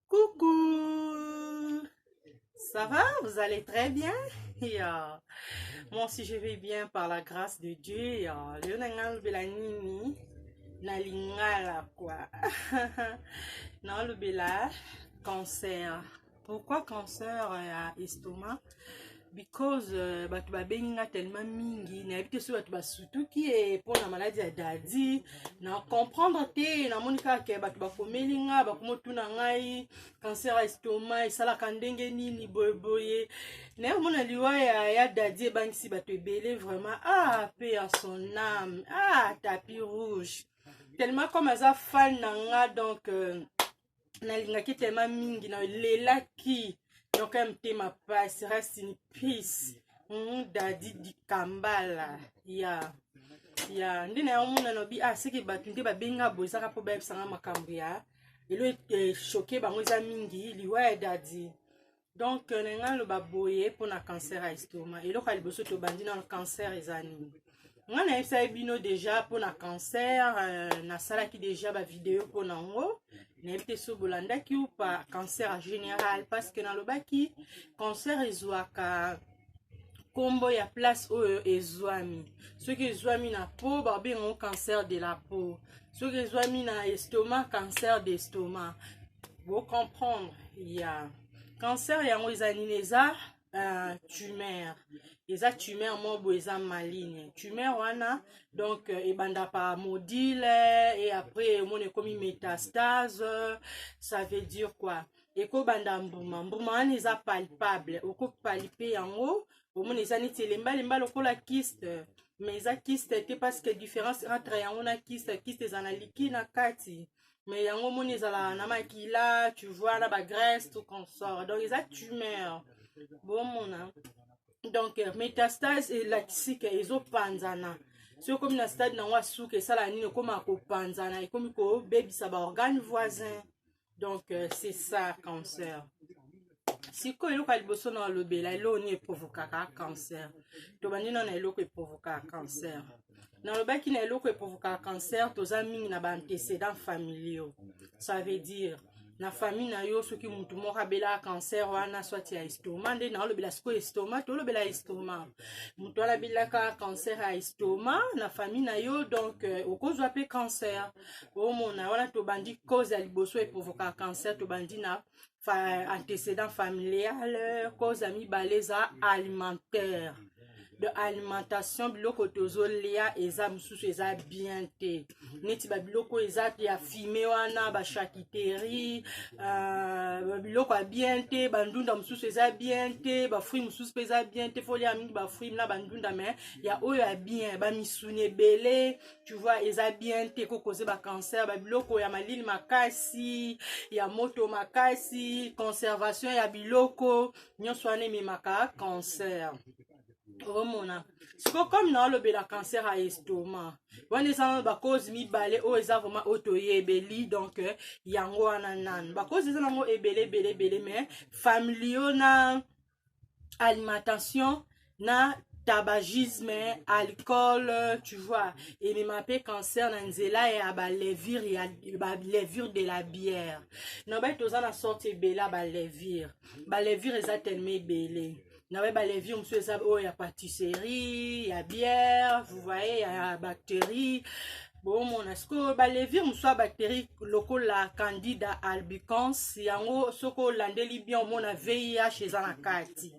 Coucou, ça va? Vous allez très bien? Moi aussi je vais bien par la grâce de Dieu. Leo nangalobela nini na lingala quoi. Nangalobela cancer. Pourquoi cancer à estomac? Because bato babengi tellement mingi na yebi te so bato basutuki mpona maladi ya dadi na comprendre te namoni kaka ke bato bakomeli nga bakomotuna ngai cancer ya estomac esalaka ndenge nini boyeboye naye omona liwa ya dadi ebangisi bato ebele vraiment pe ya son âme tapis rouge tellement comme aza fan na nga donc nalingaki tellement mingi nalelaki donc mtema pasi rest in peace dadi dikambala ya nde na yomona nobi seki bato nde babenga boye ezaka mpo bayebisanga makambo ya elo eshoke bango eza mingi liwa ya dadi donc nenga loba boye mpona cancer ya estomac eloko ya liboso tobandi na cancer eza nini nga nayebisa bino deja mpona cancer nasalaki deja bavideo mpona yango nayebi te so bolandaki ou pa cancer en général parce que nalobaki cancer ezwaka kombo ya place oyo ezwami soki ezwami na peau babengango cancer de la peau soki ezwami na estomac cancer d'estomac bocomprendre cancer yango eza nini eza tumeur eza tumeur moko eza maligne tumeur wana donc ebanda pa modile et après omona ekomi métastase ça veut dire quoi ekobanda mbuma wana eza palpable okopalpe yango omona eza neti elembalemba lokola kyste mais eza kyste te parce que différence entre yango na kyste eza na liki na kati mais yango moni ezala na makila tu vois na bagraisse tout consort donc eza tumeur bomona donc métastase elakisi ke ezopanzana soki okomi na stade nango asuka esala nini ekoma kopanzana ekomi kobebisa baorgane voisin donc c'est ça cancer sikoyo eloko ya liboso na alobela eloko nini eprovokaka cancer tobandi na eloko eprovokaka cancer nalobaki na eloko eprovokaka cancer toza mingi na baantécédent familiaux ça veut dire na famille na yo soki mutu moko abelaka cancer wana swati ya estomac nde naolobela sikoyo estomac tolobela estomac mutu wana abelaka cancer ya estomac na famille na yo donc okozwa mpe cancer omona wana tobandi cause ya liboso eprovokaka cancer tobandi na antécédent familial cause ya mibale eza alimentaire de alimentation biloko tozolia eza mosusu eza bien te neti babiloko eza ya fime wana bachakiterie biloko ya bien te bandunda mosusu eza bien te bafruit mosusu mpe eza bien te folia mingi bafruit na bandunda mais ya oyo ya bien bamisuni ebele tu vois eza bien te kokoze bacancer babiloko ya malili makasi ya moto makasi conservation ya biloko nyonso wana ememaka cancer omona siko comme naolobela cancer ya estomac wana eza na bakozi mibale oyo eza vraimen oyo toyebeli donc yango wana nanu bakozi eza nango ebele mais familio na alimentation na tabagisme alcool tu vois emema mpe cancer na nzela ya balevure de la bière nabai toza na sorte ebele ya balevure eza tellement ebele na balevure mosusu eza oyo ya pâtisserie ya bière vous voyez ya bactérie bomona sikoyo balevure mosusu ya bactérie lokola candida albicans yango soki olandeli bien omona VIH eza na kati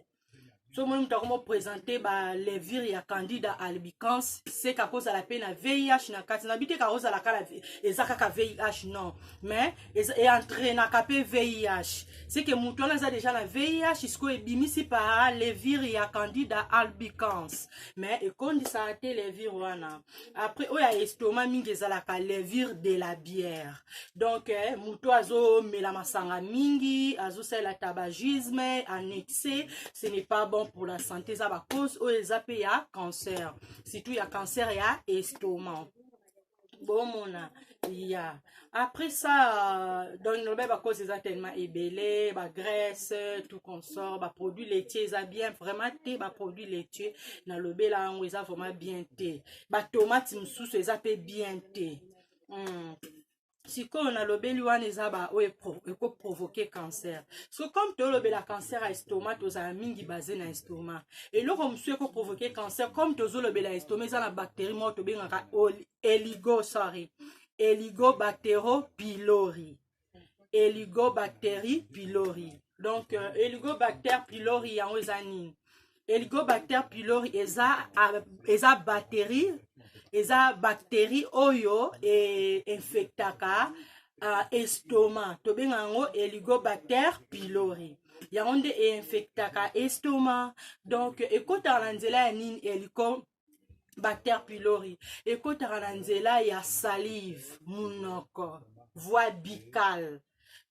so moni mutu akomopresente balevure ya candida albicans seka kozala mpe na VIH na kati na bite kaka ozala kaka eza kaka VIH non mais eentrenaka mpe VIH seke mutu wana eza deja na VIH sikoyo ebimisi pa levure ya candida albicans mais ekondisaka te levure wana après oyo ya estomac mingi ezalaka levure de la bière donc mutu azomela masanga mingi azosalela tabagisme annexe ce n'est pas bon pour la santé eza bacause oyo eza mpe ya cancer surtout ya cancer ya estomac bomona après ça donc naloba bacause eza tellement ebele bagraisse tout consort baproduit laitier eza bien vraiment te baproduit laitier nalobela yango eza vraiment bien te batomate mosusu eza mpe bien te sikoyo nalobeli wana eza baoyo ekoprovoke cancer. So comme tolobela cancer ya estomac tozala mingi basé na estomac. Eloko mosusu ekoprovoke cancer comme tozolobela estomac eza na bactérie moko tobengaka Helicobacter pylori. Donc Helicobacter pylori yango eza nini? Helicobacter pylori eza bactérie oyo infectaka estomac. Tobenga yango Helicobacter pylori. Yango nde infectaka estomac. Donc ekotaka na nzela ya nini Helicobacter pylori? Ekotaka na nzela ya salive, munoko, voie buccale.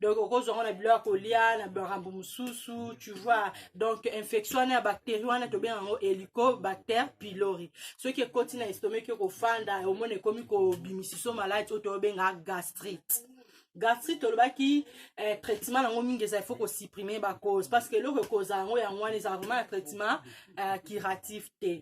Donc okozonga na biloko kolia na barambo mususu, tu vois. Donc infection na bactérie wana tobenga yango Helicobacter pylori. Ce qui ekoti na estomac ko fanda omone komi ko bimisiso malade o tobenga gastrite. Gastrite olobaki traitement nango mingi eza il faut ko supprimer ba cause parce que eloko cause yango yango wana eza vraiment un traitement curatif te.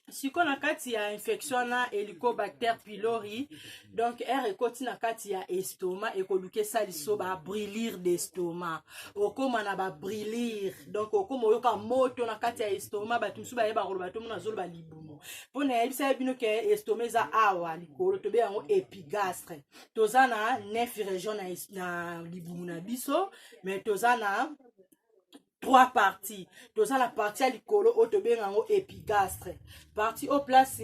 Si on a kati ya infection na Helicobacter pylori, donc ekoti na kati ya estomac ekoluke saliso ba brûlure d'estomac. Okoma na ba brûlure. Donc okoma yoka moto na kati ya estomac batu musu ba yeba ko bato mona zolo ba libumu. Pona yebisa bino ke estomac za awa likolo tobe yango épigastre. Tozana 9 régions na libumu na biso, mais tozana 3 parties. Toza la partie à likolo otobenga yango épigastre. Partie au place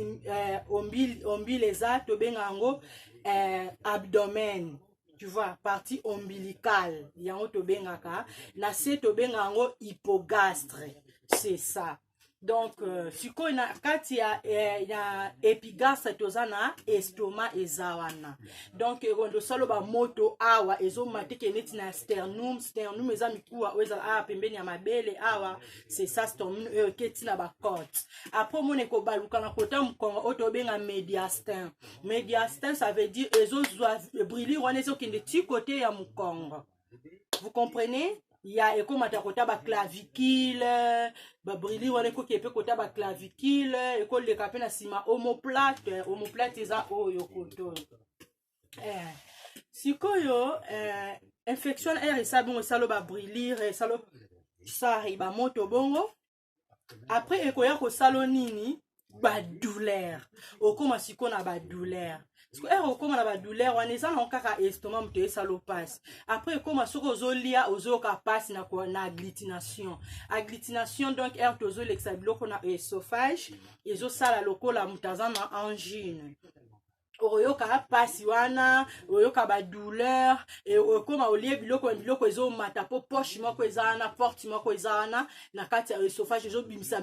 ombileza tobenga yango abdomen. Tu vois, partie ombilicale. Yango tobengaka. Na se tobenga yango hypogastre. C'est ça. Donc, siko na kati ya épigastre toza na estomac ezawana. Donc, rondo salo ba moto awa ezo mateke neti na sternum eza mikuwa oza pembeni ya mabele awa, c'est ça sternum keti na ba côte. Après mone ko baluka na kota mkongo otobenga mediastin. Mediastin ça veut dire ezo zwa brûlure wana ezo kende ti côté ya mkongo. Vous comprenez? Il y a ekomata kota ba clavicule, ba brili wana ekoki epe kota ba clavicule, ekoleka pe na sima omoplate eza oyo koto. Sikoyo infection esa bongo salo ba brûlure, salo sari ba moto bongo. Après ekoya ko salo nini? Ba douleur. Okoma siko na ba douleur. Parce que okoma na ba douleur wana eza na kaka estomac muto esalo passe. Après okoma soko ozolia ozoka passe na agglutination. Agglutination donc tozo lexa biloko na esophage, ezo sala lokola mutaza na angine. Oyoka pasi wana, oyoka ba douleur, et okoma olie biloko ezo mata po poche moko ezana, porte moko ezana na kati ya esophage ezo bimisa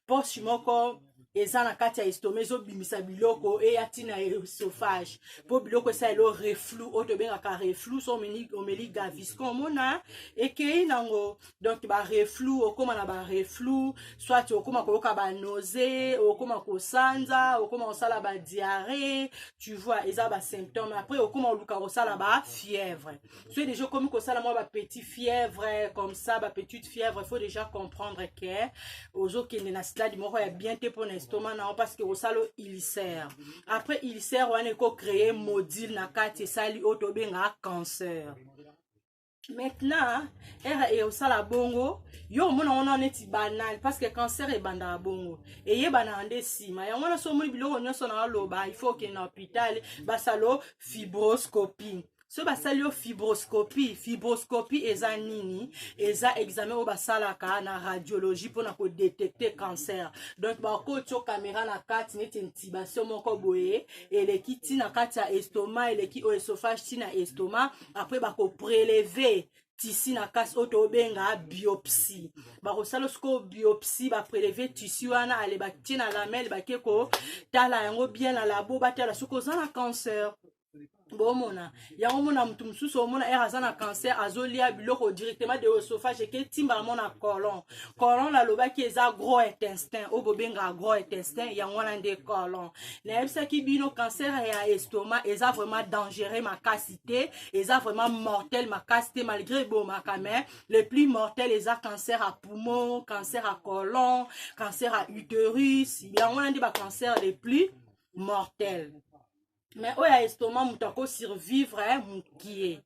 poche moko eza na kati ya estomac ezo bimisa biloko e yatina esophage. Po biloko esa elo reflux, otobengaka reflux, so omeli gaviscon mona ekei nango. Donc ba reflux, okoma na ba reflux, soit okoma koyoka ba nausée, okoma kosanza, okoma osala ba diarrhée, tu vois, eza ba symptômes. Après okoma oluka osala ba fièvre. So déjà comme kosala moi ba petit fièvre comme ça, ba petite fièvre, il faut déjà comprendre que ozokende na stade moko ya bien te pour estomac na parce que osalo ulcère. Après ulcère wana eko créer module na kati sali otobenga cancer. Maintenant et osala bongo yo mona ona neti banal parce que cancer e banda bongo et ye bana ande sima ya mona so mo biloko nyonso na loba il faut que na hôpital basalo fibroscopie. So basali yo fibroscopie eza nini? Eza examen o basalaka na radiologie pona ko détecter cancer. Donc ba ko tio caméra na kati neti intubation moko boye eleki ti na kati ya estomac eleki o esophage ti na estomac. Après ba ko prélever tissu na kasi otobenga biopsie. Ba ko sala sko biopsie ba prélever tissu wana ale ba ti na lamelle ba keko tala yango bien na labo ba tala soko za na cancer. Bomona yango mona mutu mususu omona azana cancer azolia biloko directement de oesophage ke timba mona colon la lobaki eza gros intestin obobenga gros intestin yango wana nde colon na yebisaki bino cancer ya estomac eza vraiment dangereux makasité eza vraiment mortel makasité malgré bomaka mais le plus mortel eza cancer à poumon, cancer à colon, cancer à utérus yango wana nde ba cancer les plus mortels. mais oya estomac moto ako survivre mokie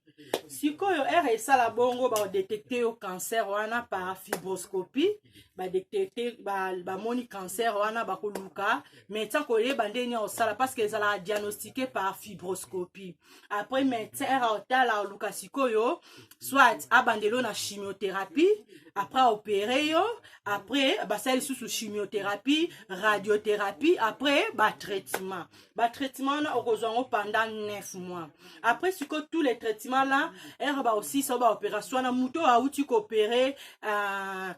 sikoyo ere esala bongo badetecte yo cancer wana par fibroscopie badetecte bamoni cancer wana bakoluka médecin koyeba ndenge osala parce que ezalaka diagnostiqué par fibroscopie après médecin ere otala oluka sikoyo soit abandelo na chimiothérapie après opéré yo après basali lisusu chimiothérapie radiothérapie après batraitement wana okozwa yango pendant 9 mois après sikoyo tous les traitements là ere aussi ça baopération wana moto auti koopéré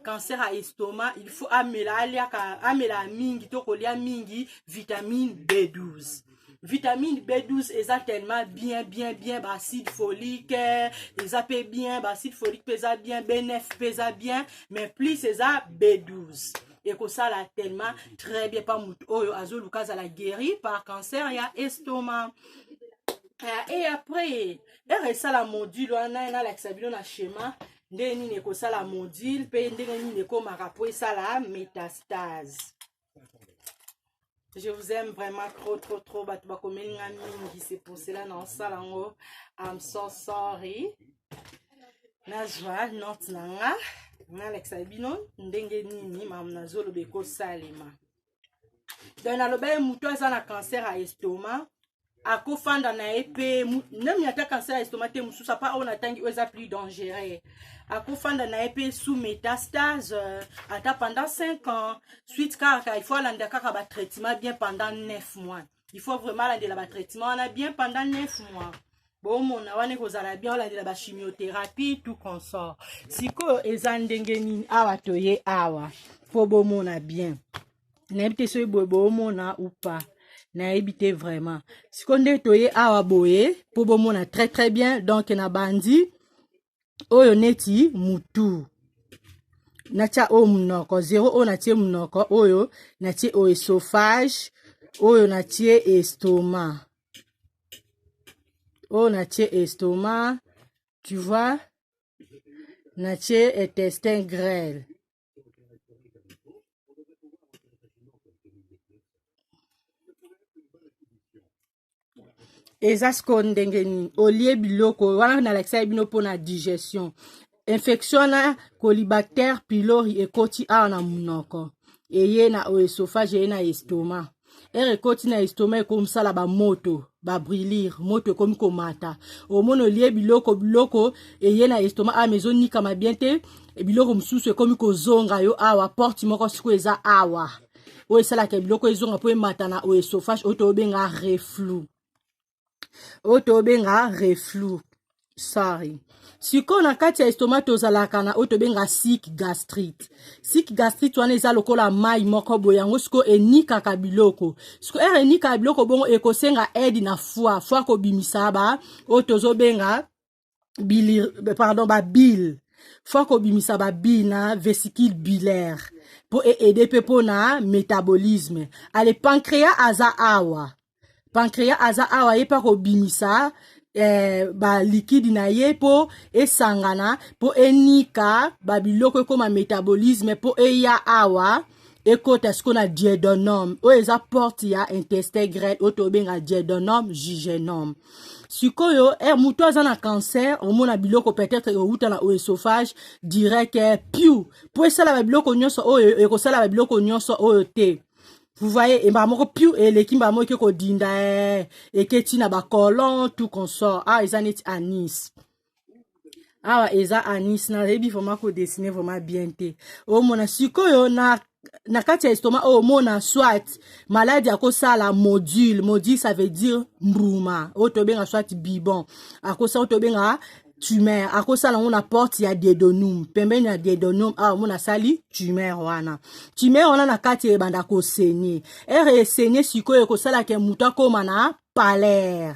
cancer à estomac il faut amela mingi to kolia mingi vitamine B12 vitamine B12 eza tellement bien acide folique eza pe bien acide folique pesa bien B9 pesa bien mais plus eza B12 et que ça là tellement très bien pas mutu oyo azoluka azala guéri par cancer ya estomac et après ere esala module wana nalakisa bino na schéma ndenge nini ekosala module mpe ndenge nini ekomaka po esala métastase. Je vous aime vraiment trop. C'est pour cela non salango. I'm so sorry. Najwa not nanga. Nalexa bino ndenge nini mam nazolo beko salema. Dans la lobe muto azana cancer à estomac. Akofanda na epe nem yata cancer à estomac te mususa pa on atangi oza plus dangereux. Akofanda na epe sous métastase ata pendant 5 ans suite car il faut aller dans ba traitement bien pendant 9 mois. Il faut vraiment aller dans ba traitement on a bien pendant 9 mois. Bon mon wana kozala bien aller dans ba chimiothérapie tout consort. Siko ezandenge nini awa toye awa. Faut bon mona bien. N'ebite so bobo mona ou pas. Na ebite vraiment. Siko toye awa boye pour bon mona très bien donc na bandi oyo neti mutu natia o munoko 0 o natie munoko oyo natie o esophage oyo natie estomac o natie estomac tu vois natie intestin grêle eza siko ndenge nini olie biloko wana nalakisa bino mpona digestion infection na colibacter pylori ekoti awa na munoko eye na oesophage eye na estomac ere ekoti na estomac ekomosala bamoto babrûlure moto ekomi komata omona olie biloko eye na estomac awa ezonikama bien te biloko mosusu ekomi kozonga yo awa porte moko siko eza awa oyo esalaka biloko ezonga mpo emata na oesophage oyo tobenga reflux sorry siko na kati ya estomac tozalaka na oyo tobenga sick gastrite wana eza lokola mai moko boye yango siko enikaka biloko siko ere enikaka biloko bongo ekosenga aide na foi kobimisa oyo tozobenga bile foi kobimisa babile na vésicule biliaire po aider pe po na métabolisme ale pancréas aza awa ye pa kobimisa liquide na ye po esangana po enika babiloko ekoma métabolisme po eya awa ekota siko na duodenum oyo eza porte ya intestin grêle oyo tobenga duodenum jejunum sikoyo mutu aza na cancer omona biloko peut-être euta na oesophage direct piu po esala babiloko nyonso oyo ekosala babiloko nyonso oyo te. Vous voyez, et moko piu et l'équipe mamo ke ko dinda et ke tina ba colon tout consort. Ah, ils en est anis. Ah, eza anis na rebi vraiment ko dessiner vraiment bien te. O mona sikoyo na kati ya estomac o mona soit maladie akosala module ça veut dire mbruma. O tobenga soit bibon. Akosa o tobenga tumeur akosala ngona porte ya duodenum pembeni ya duodenum mona sali tumeur wana na kati ebanda ko saigner ere saigner sikoyo kosala ke mutu akoma na palaire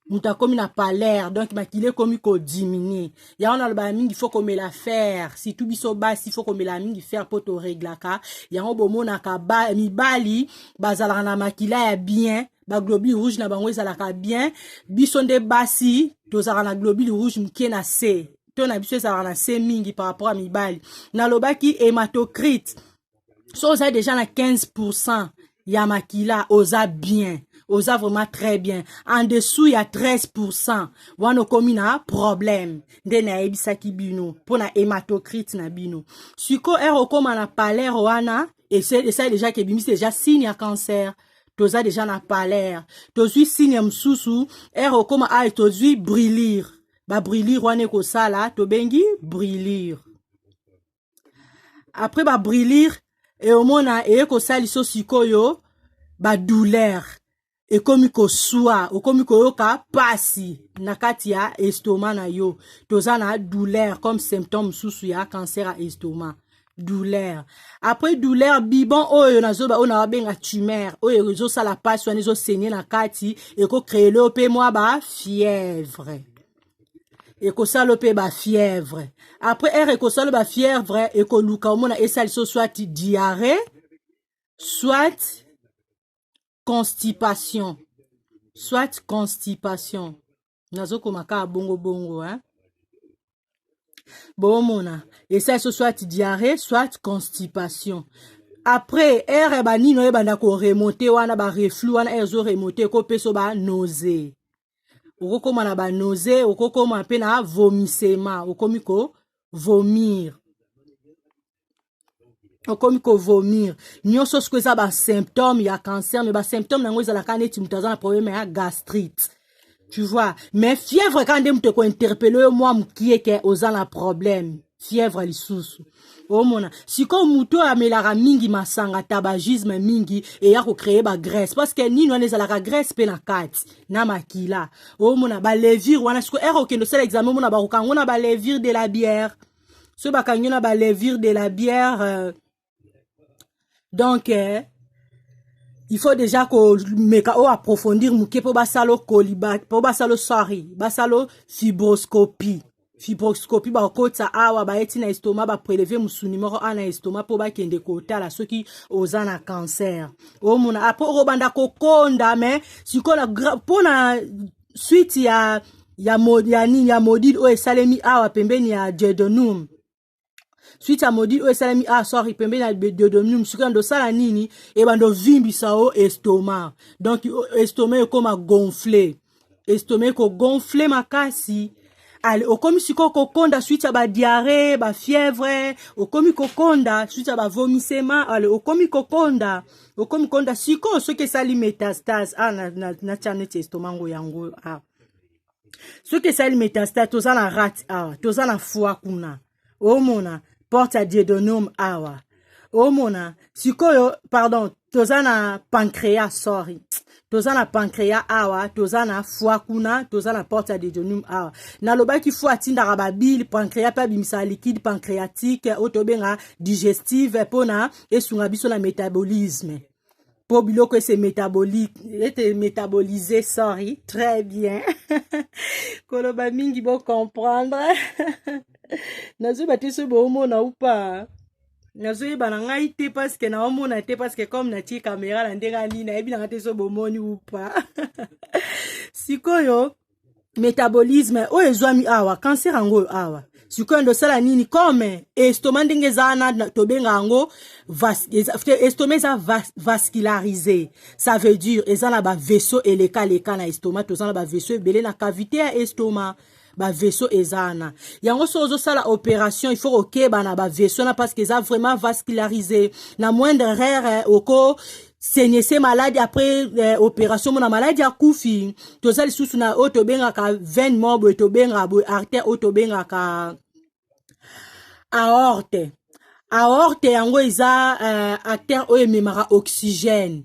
mutu akomi na palaire donc makile komi ko diminuer ya ona loba mingi faut komela fer si tout biso basi faut komela mingi fer po to reglaka yango bomona ka mibali bazalaka na makila ya bien ba globule rouge na bango ezalaka bien biso nde basi tozalaka na globule rouge mke na C to na biso ezalaka na C mingi par rapport à mibali na lobaki hématocrite so oza déjà na 15% ya makila oza bien oza vraiment très bien. En dessous, il y a 13%. Wana komi na problème. Nde na ebisaki bino. Pona hématocrite na bino. Siko okoma na palaire wana. Et ça déjà que bimi, c'est déjà signe à cancer. Toza déjà na palaire. Tozui signe msusu. Okoma a tozui brûlir. Ba brûlir wana ko sala. Tobengi brûlir. Après ba brûlir. Et au mona ko sali so sikoyo. Ba douleur. Et comme ko soa, ou comme ko yoka pasi na kati ya estomac na yo. Toza na douleur comme symptôme sous ya cancer à estomac. Douleur. Après douleur bibon oyo na zoba ona benga tumeur. Oyo zo sala pasi wana zo saigner na kati et ko créer le pe moi ba fièvre. Et ko sala pe ba fièvre. Après ko sala ba fièvre et ko luka mona esali so soit diarrhée soit constipation. Soit constipation. Nazo komaka bongo bongo, hein. Bon, mona. Et ça, soit diarrhée, soit constipation. Après, ba nino banda ko remonter, wana ba reflux, wana zo remonter, ko peso ba nausée. Oko koma na ba nausée, oko koma pe na vomissement, oko miko vomir. Comme ko vomir nyonso ce que ça ba symptôme ya cancer mais ba symptôme nango za la kaneti mutaza na problème ya gastrite, tu vois. Mais fièvre quand dem te ko interpeller moi mkie ke ozala problème fièvre lisusu omona siko muto amelara mingi masanga tabagisme mingi et ya ko créer ba graisse parce que nino ne za la graisse pe na kati na makila omona ba levure wana siko okendo sel examen mona ba kokango na ba levure de la bière so ba kanyo na ba levure de la bière. Donc, il faut déjà qu'on meka o approfondir mouke po basalo koliba, po basalo sorry, basalo fibroscopie. Fibroscopie ba kota awa ba eti na estomac ba prélever musu numéro 1 na estomac po ba kende kota la soki oza na cancer. O mona apo o banda kokonda mais siko na pona suite ya modile o esalemi awa pembeni ya duodenum. Suite à modile o salami sorry pembe na duodenum sukando sala nini e bando vimbisa o estomac. Donc estomac comme gonflé. Estomac ko gonflé makasi. Ale okomi siko kokonda suite à ba diarrhée, ba fièvre, okomi kokonda suite à ba vomissement, ale okomi kokonda siko ce que sali métastase na chanet estomac ngo yango Ce que sali métastase toza na rat toza na foie kuna. Omona porte à duodenum awa. Omona sikoyo pardon toza na pancréas sorry. Toza na pancréas awa, toza na foie kuna, toza na porte à duodenum awa. Na loba ki foie tinda ba bile pancréas pa bimisa liquide pancréatique otobenga digestive pona esunga biso na métabolisme. Pour biloko c'est métabolique, et métabolisé, sorry, très bien. Koloba mingi bo comprendre. Nazo bati so bo mona ou pas. Nazo yeba na ngai te parce que na mona te parce que comme na ti caméra la ndenga ni na yebi na te so bo moni ou pas. Sikoyo métabolisme o ezwami awa cancer ango awa. Sikoyo ndo sala nini comme estomac ndenge zana tobenga ango estomac za vascularisé. Ça veut dire ezana ba vaisseau eleka na estomac tozana ba vaisseau belé na cavité ya estomac. Ba vaisseau ezana yango sozo sala opération il faut okeba na ba vaisseau na parce que ça vraiment vascularisé na moindre erreur oko saigner ces maladies après opération mon maladie a kufi toza lisusu na otobenga ka veine mobo tobenga bo artère otobenga ka aorte yango eza artère oyo ememaka oxygène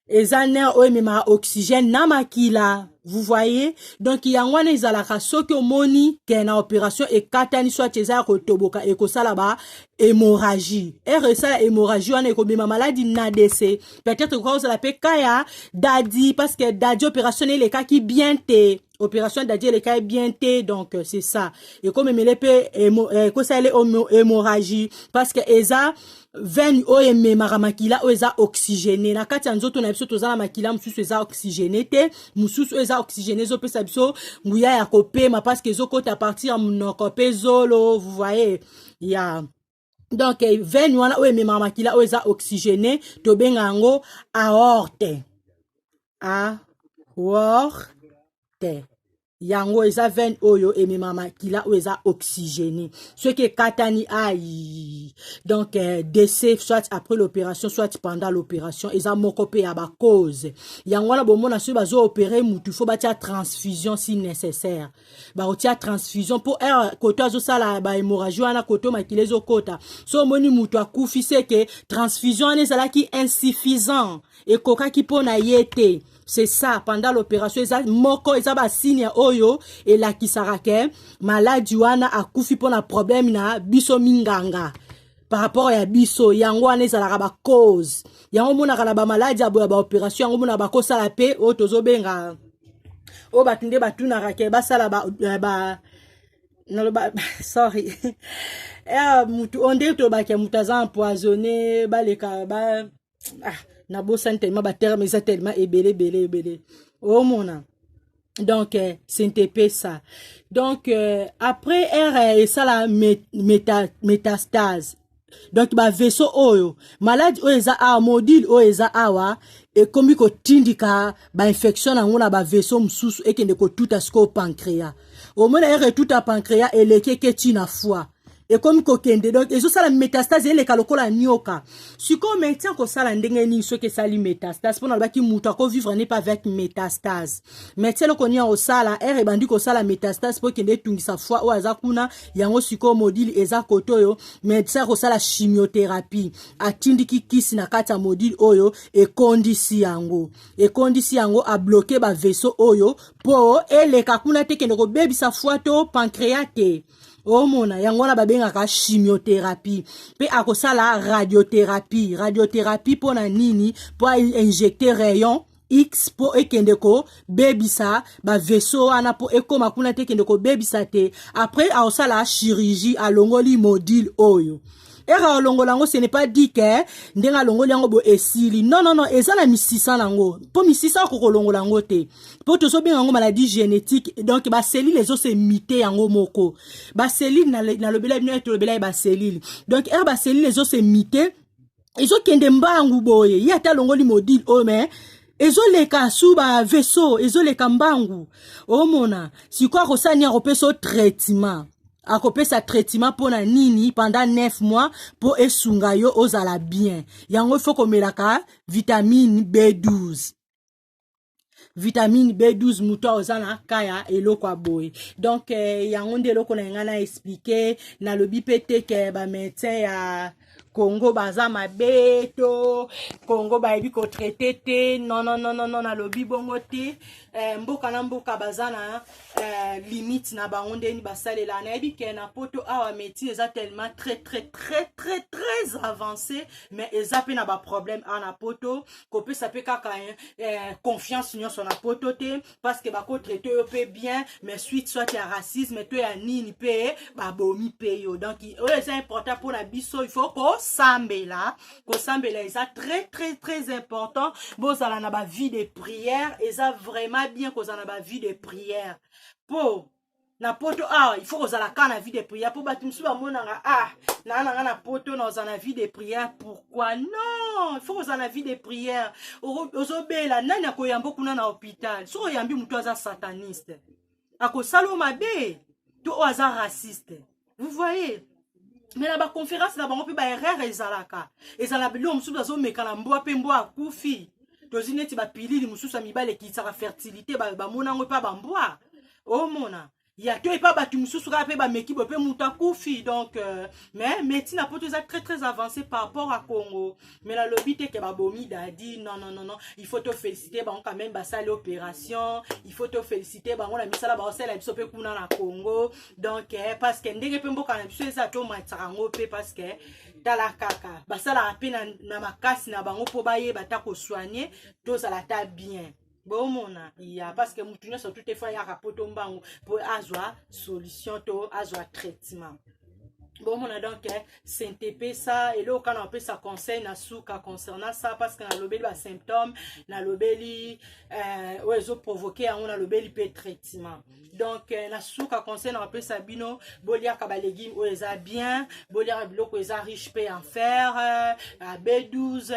eza nerf oyo ememaka oxygène na makila. Vous voyez? Donc, il y a un ezalaka soki omoni ke na opération ekatani soit eza kotoboka ekosala ba hémorragie. Sala hémorragie wana ekobima maladie na décès. Peut-être ko osala pe kaya dadi parce que dadi opération ele kaki bien te. Opération dadi ele kaki bien te donc c'est ça. Et comme emele pe ekosala hémorragie parce que eza veine oyo ememaka makila oyo eza oxygéné na kati ya nzoto na biso tozala makila mosusu eza oxygéné te mosusu eza oxygéné ezopesa biso nguya ya kopema parce que ezokota à partir ya monoko pe zolo vous voyez ya donc veine wana oyo ememaka makila oyo eza oxygéné tobenga yango aorte aorte. Yango eza veine oyo ememama kila oyo eza oxygéné. Ce qui est katani aïe. Donc décès soit après l'opération soit pendant l'opération eza moko pe ya ba cause. Yango na bomona so bazo opérer mutu faut batia transfusion si nécessaire. Ba otia transfusion pour koto azo sala ba hémorragie wana koto makile zo kota. So moni mutu akufi c'est que transfusion ane zala ki insuffisant et koka ki pona yete. C'est ça, pendant l'opération, moko eza ba signe oyo et la kisarake maladie wana akufi pona problème na biso minganga par rapport à biso yango wana ezalaka ba cause yango mona kala ba maladie aboya ba opération yango mona ba kosala pe o tozo benga o batinde batunaka ke basala ba sorry mutu onde to ba ke mutaza empoisonné baleka ba na bosan tellement ba terme ça tellement ebele oh mona donc c'est ça donc après et ça la métastase donc ba vaisseau oyo maladie oyo eza a module oyo eza awa et comme ko tindika ba infection na ngona ba vaisseau mususu ekende ko tuta siko pancréas au mona tuta pancréas eleke ke na foi. Et comme kokende donc ezo sala métastase ele kalokola nyoka siko maintien ko sala ndenge ni so ke sali métastase pona baki mutu ko vivre n'est pas avec métastase maintien lo konia o sala bandi ko sala métastase po kende tungisa foi o azakuna yango siko module eza kotoyo médecin ko sala chimiothérapie atindiki kisi na kata module oyo e kondisi yango a bloquer ba vaisseau oyo po ele kakuna te kende ko bebisa foi to pancréas te. Oh mona yango na babengaka chimiothérapie pe akosala radiothérapie pona nini po injecter rayon X po ekende ko bebisa ba vaisseau ana po ekoma kuna te kende ko bebisa te après akosala chirurgie alongoli module oyo. Era longolango ce n'est pas dit que ndenga longoli yango bo esili non eza na misisa nango po misisa ko longolango te po to so bien yango maladie génétique donc ba cellule les os se mité yango moko ba cellule na lobela bino to lobela ba cellule donc ba cellule les os se mité ezo kende mbangu boye yata longoli module o mais ezo leka suba vaisseau ezo leka mbangu o mona siko ko sani ko peso traitement akopesa traitement pona nini pendant 9 mois pour esunga yo ozala bien yango faut komelaka vitamine B12 muto ozana kaya eloko aboy donc yango ndeloko na ngana expliquer na lobi pete ke ba médecin ya Congo baza mabeto Congo baebi ko traité te non na lobi bongo te mboka na mboka bazana limite na bango ndeni basalela na ebi ke na poto awa métier eza tellement très avancé mais eza pe na ba problème na poto ko pe sa pe kaka confiance nyonso na poto te parce que bako traité yo pe bien mais suite soit ya racisme to ya nini pe ba bomi pe yo donc c'est important pour la biso il faut ko sambela eza très important bozala na ba vie de prière eza vraiment bien kozala na ba vie de prière po na poto il faut kozala ka na vie de prière po batu msu ba monanga na poto na ozala na vie de prière pourquoi non il faut kozala na vie de prière ozobela nani akoyamba kuna na hôpital so oyambi mutu aza sataniste akosala mabe to aza raciste vous voyez. Mais la conférence na bango pe ba erreur ezalaka bilo mususu azomeka na mbwa pe mbwa akufi tozine ti ba pilili mususu mibale ki saka fertilité ba monango pa ba mbwa o mona ya to pas batu mususu ka pe ba meki bo pe muta kufi donc mais médecine a poto très avancé par rapport à Congo mais la lobby te ke ba bomi dadi non il faut te féliciter ba on quand même ba sale opération il faut te féliciter ba on la misala ba osela biso pe kuna na Congo donc parce que ndenge pe mboka na biso eza to matsango pe parce que tala kaka basala pe na makasi na bango po ba ye bata ko soigner to ça la ta bien. Bon mona ya parce que mutu nyonso tout est fois ya rapoto mbango pour azwa solution to azwa traitement bon on a donc SNTP ça et là quand on peut ça conseil na suka concernant ça parce que na lobeli ba symptômes na lobeli ozo provoquer on a lobeli pe traitement donc na suka conseil na peut ça bino bolia ka ba légumes o eza bien bolia biloko eza riche pe en fer à B12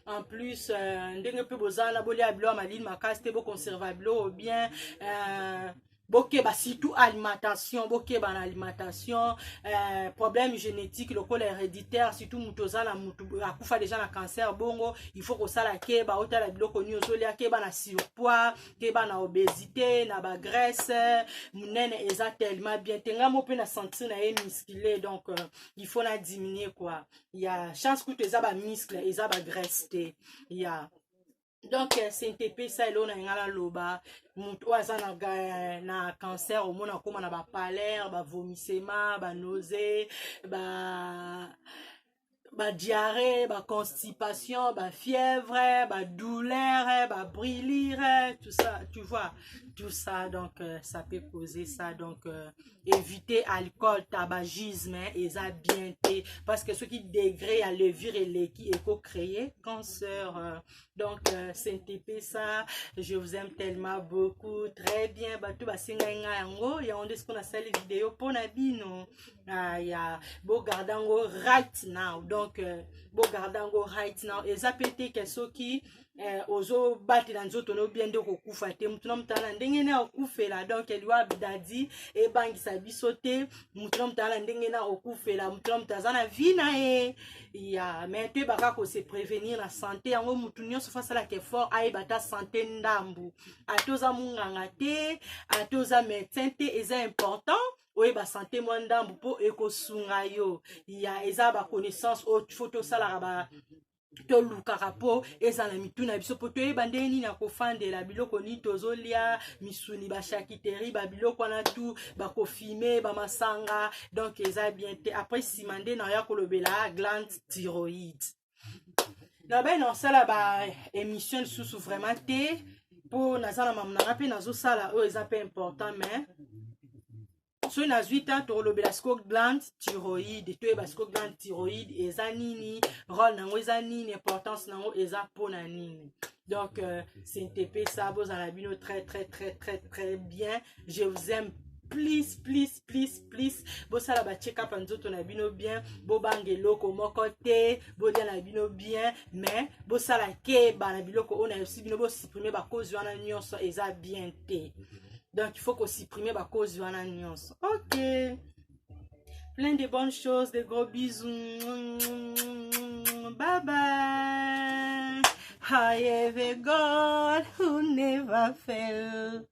en plus ndenge pe bozala bolia bilo maline makasi te bo conservable bien boke ba surtout alimentation boke ba alimentation problème génétique le col héréditaire surtout mutoza na mutu akufa déjà na cancer bongo il faut que ça la ke ba otala biloko ni ozolia ke ba na surpoids ke ba na obésité na ba graisse munene eza tellement bien tenga mo pe na sentir na e musclé donc il faut na diminuer quoi il y a chance que tu eza ba muscle eza ba graisse te il y a donc SNTP ça elo na ngala loba mutu aza na cancer au mona koma na ba palaire ba vomissement ba nausée ba diarrhée ba constipation ba fièvre ba douleur ba brûlure tout ça tu vois tout ça donc ça peut causer ça donc éviter alcool tabagisme et ça bien parce que ce qui degré à levure et les qui éco créer cancer donc SNTP ça je vous aime tellement beaucoup très bien bato basinga yango ya on ce qu'on a sali vidéo pour na bino ya bo gardango right now donc bo gardango right now et ça peut être que ceux qui ozo bati na nzoto no bien de kokufa te mutu na mutala ndenge na okufela donc eliwa bidadi e bangisa bisote mutu na mutala ndenge na okufela mutu na mutaza na vina ya mais te baka ko se prévenir na santé yango mutu nyonso fasala ke fort ai bata santé ndambu atoza munganga te atoza médecin te eza important oye ba santé mo ndambu po ekosunga yo ya eza ba connaissance o photo sala ba to lukaka po ezala mituna biso po toyeba ndenge nini akofandela biloko nini tozolia misuni bashakiteri babiloko wana tu bakofime bamasanga donc eza bien te après nsima nde na ya kolobela glande thyroïde na bai nasala ba émission lisusu vraiment te po naza na mamunanga mpe nazosala oyo eza mpe important mais soki nazwi ntan tokolobela siko glande thyroïde toyeba siko glande thyroïde eza nini rôle nango eza nini importance nango eza mpona nini donc SNTP ça bozala bino très bien je vous aime please bosala ba check up nzoto na bino bien bobanga eloko moko te bolia na bino bien mais bosala ke ba na biloko ona yosi bino bosupprimer ba cause wana nyonso eza bien te. Donc, il faut qu'on supprime ma cause de l'annonce. Ok. Plein de bonnes choses, de gros bisous. Bye bye. I have a God who never fails.